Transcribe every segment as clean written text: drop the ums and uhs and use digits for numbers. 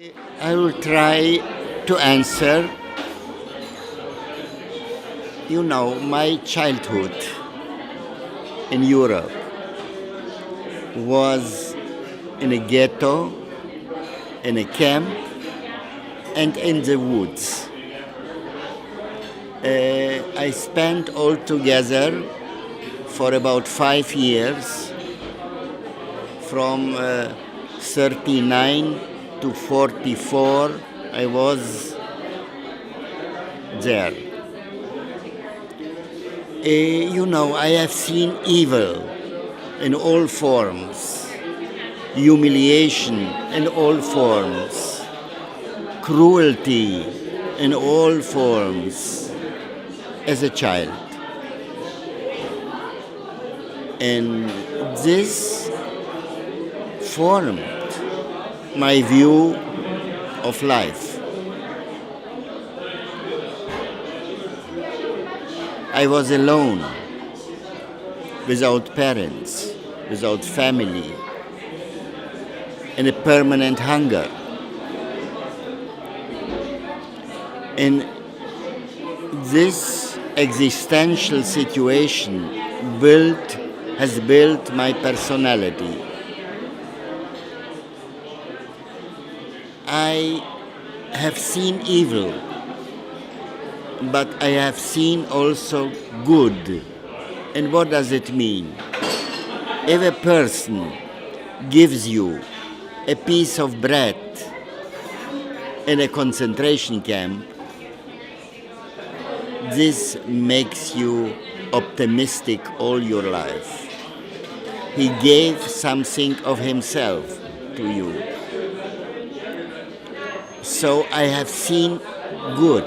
I will try to answer. My childhood in Europe was in a ghetto, in a camp, and in the woods. I spent altogether for about 5 years, from 39 to 44. I was there. I have seen evil in all forms, humiliation in all forms, cruelty in all forms as a child. And this formed my view of life. I was alone, without parents, without family, in a permanent hunger. And this existential situation has built my personality. I have seen evil, but I have seen also good. And what does it mean? If a person gives you a piece of bread in a concentration camp, this makes you optimistic all your life. He gave something of himself to you. So I have seen good.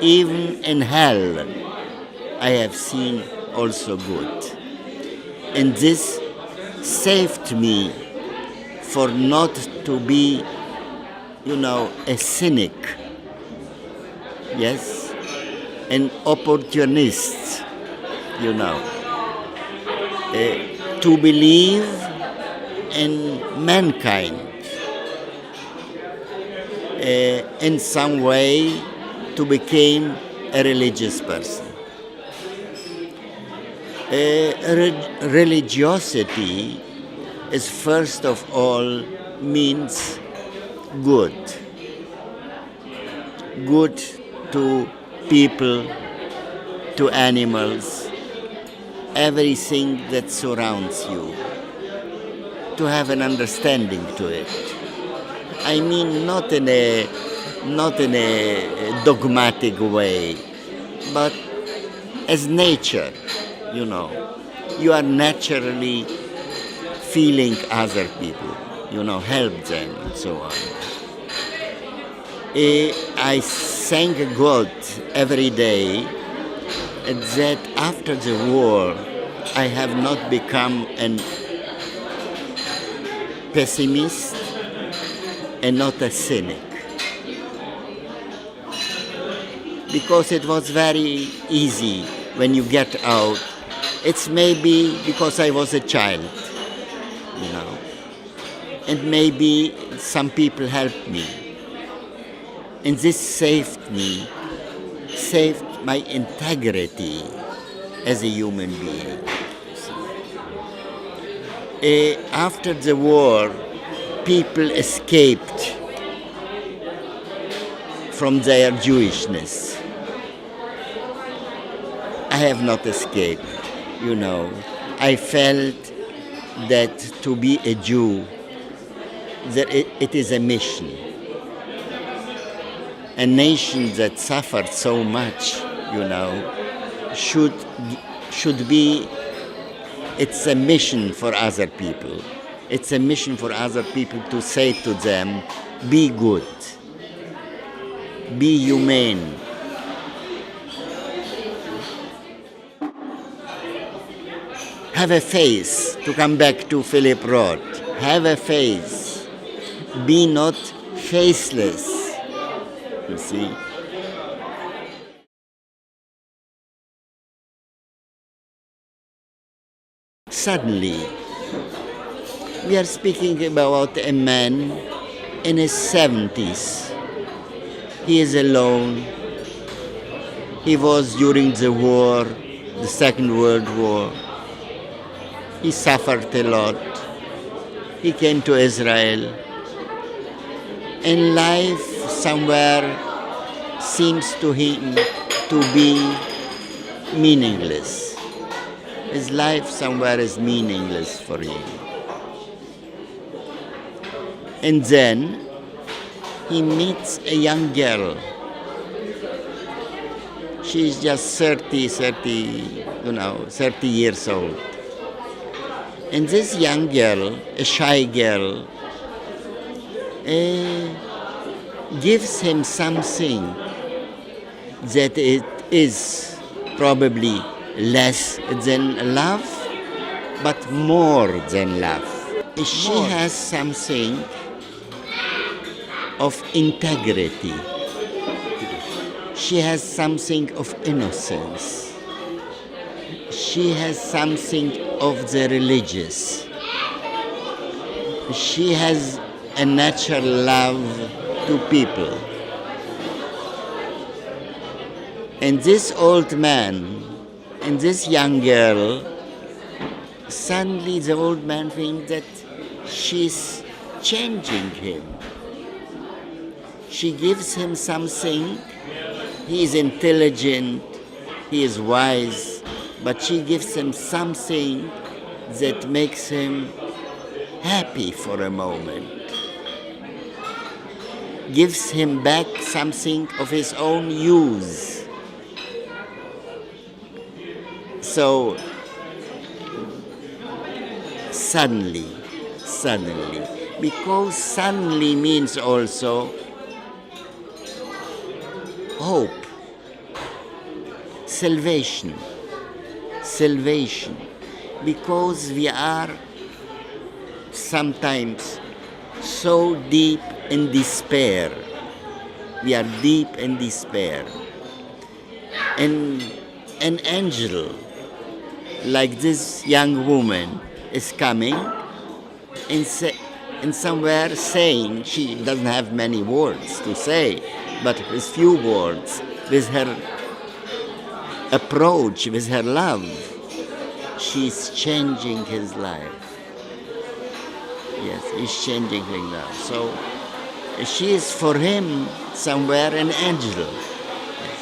Even in hell, I have seen also good. And this saved me for not to be, a cynic. Yes? An opportunist, to believe in mankind in some way, to become a religious person. Religiosity is first of all means good. Good to people, to animals, everything that surrounds you. To have an understanding to it. I mean, not in a dogmatic way, but as nature, You are naturally feeling other people, help them and so on. I thank God every day that after the war I have not become a pessimist and not a cynic. Because it was very easy when you get out. It's maybe because I was a child, and maybe some people helped me. And this saved my integrity as a human being. After the war, people escaped from their Jewishness. I have not escaped, I felt that to be a Jew, that it is a mission. A nation that suffered so much, should be, it's a mission for other people. It's a mission for other people to say to them, be good, be humane. Have a face, to come back to Philip Roth. Have a face. Be not faceless. You see? Suddenly, we are speaking about a man in his 70s. He is alone. He was during the war, the Second World War. He suffered a lot. He came to Israel. And life somewhere seems to him to be meaningless. His life somewhere is meaningless for him. And then he meets a young girl. She's just 30 years old. And this young girl, a shy girl, gives him something that it is probably less than love, but more than love. She has something of integrity. She has something of innocence. She has something of the religious. She has a natural love to people. And this old man and this young girl, suddenly the old man thinks that she's changing him. She gives him something. He is intelligent, he is wise, but she gives him something that makes him happy for a moment. Gives him back something of his own use. So suddenly, because suddenly means also hope, salvation, because we are sometimes so deep in despair. We are deep in despair. And an angel like this young woman is coming and somewhere saying, she doesn't have many words to say, but with few words, with her approach, with her love, she's changing his life. Yes, he's changing his life. So she is for him somewhere an angel. Yes.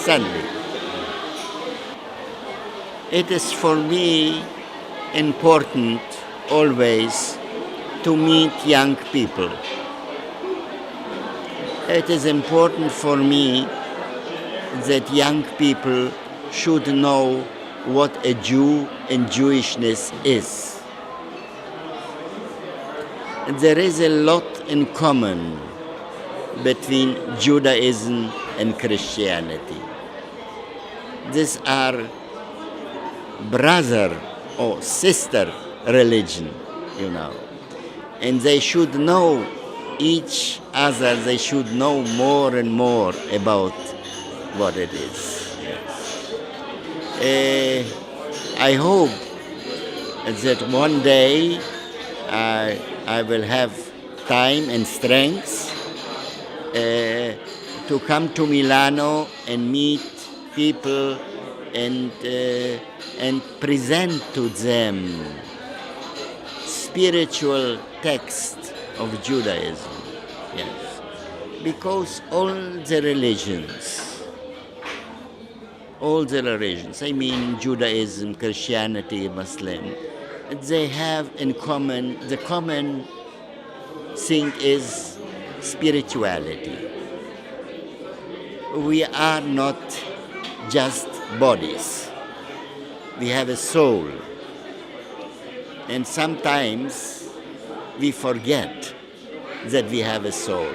Suddenly. It is for me important always to meet young people. It is important for me that young people should know what a Jew and Jewishness is. There is a lot in common between Judaism and Christianity. These are brother or sister religion, and they should know each other. They should know more and more about what it is. Yes. I hope that one day I will have time and strength to come to Milano and meet people and present to them spiritual text of Judaism. Yes, because all the religions, I mean Judaism, Christianity, Muslim, they have in common, the common thing is spirituality. We are not just bodies. We have a soul. And sometimes we forget that we have a soul.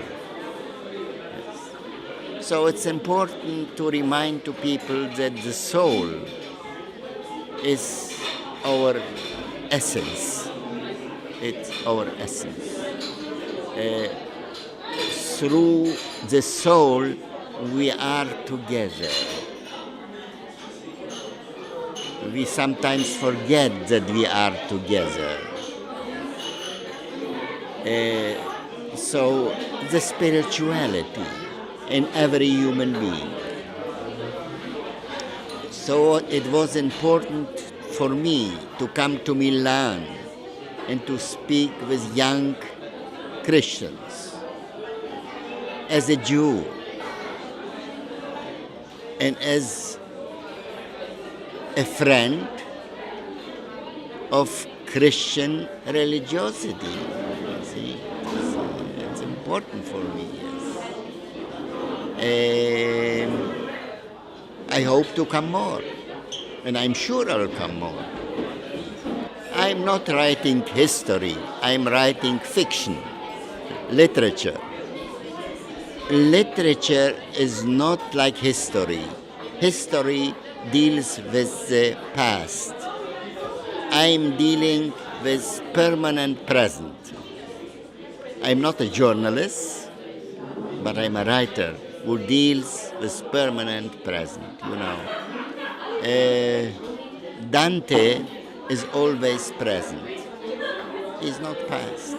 Yes. So it's important to remind to people that the soul is our essence. It's our essence. Through the soul, we are together. We sometimes forget that we are together. So the spirituality in every human being. So it was important for me to come to Milan and to speak with young Christians as a Jew and as a friend of Christian religiosity. See, it's important for me. Yes. I hope to come more, and I'm sure I'll come more. I'm not writing history. I'm writing fiction, literature. Literature is not like history. History deals with the past. I'm dealing with permanent present. I'm not a journalist, but I'm a writer who deals with permanent present, Dante is always present. He's not past.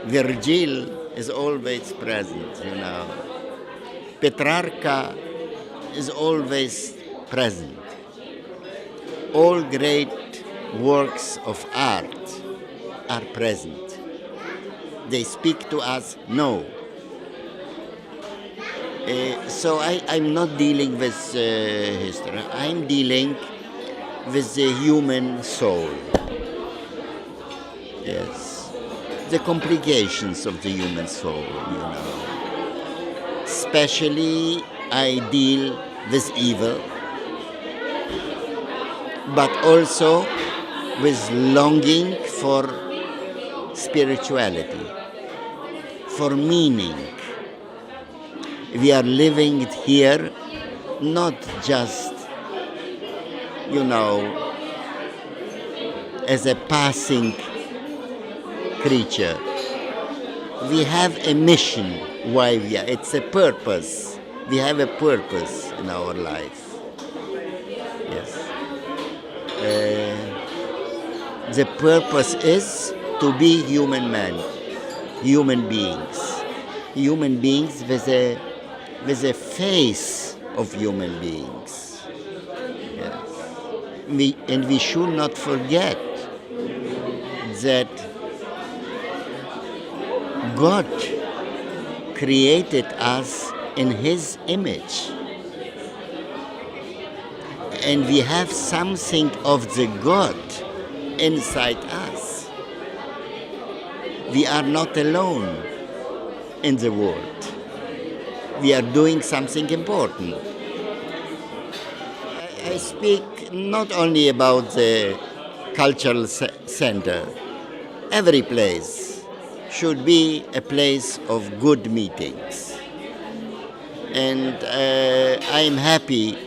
Virgil is always present, Petrarca is always present. All great works of art are present. They speak to us now. So I'm not dealing with history. I'm dealing with the human soul. Yes. The complications of the human soul, Especially I deal with evil, but also with longing for spirituality, for meaning. We are living here not just, as a passing creature. We have a mission why we are. It's a purpose. We have a purpose in our life. Yes. The purpose is to be human beings with a face of human beings. Yes. We should not forget that God created us in His image. And we have something of the God inside us. We are not alone in the world. We are doing something important. I speak not only about the cultural center. Every place should be a place of good meetings. And I'm happy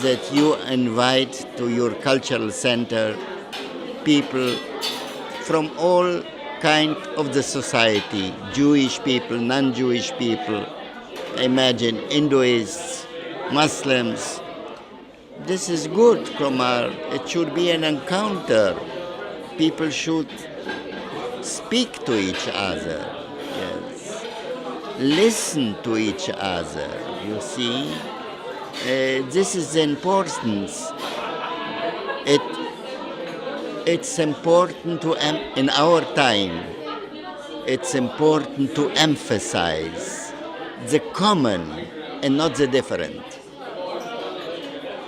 that you invite to your cultural center people from all kind of the society, Jewish people, non-Jewish people, imagine Hinduists, Muslims. This is good, Kumar. It should be an encounter. People should speak to each other. Yes. Listen to each other, you see. This is the importance. It's important in our time, it's important to emphasize the common and not the different.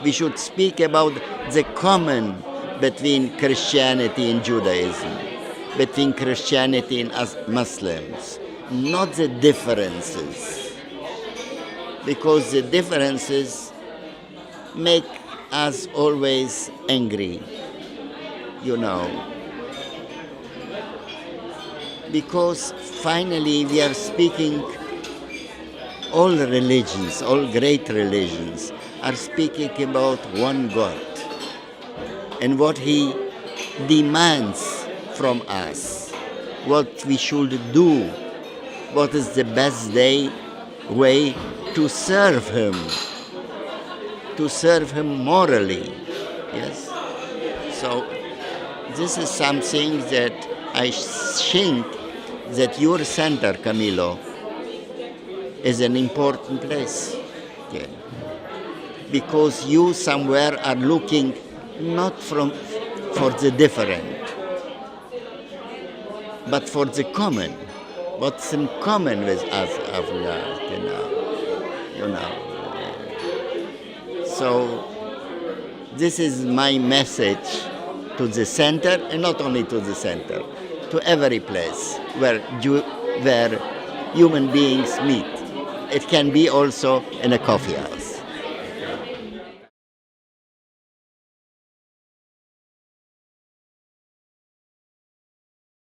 We should speak about the common between Christianity and Judaism, between Christianity and Muslims, not the differences. Because the differences make us always angry, Because finally we are speaking, all religions, all great religions are speaking about one God and what He demands from us, what we should do, what is the best way to serve Him morally. Yes. So this is something that I think that your center, Camilo, is an important place. Okay. Because you somewhere are looking not for the different, but for the common. What's in common with us, you know. So this is my message to the center, and not only to the center, to every place where human beings meet. It can be also in a coffee house.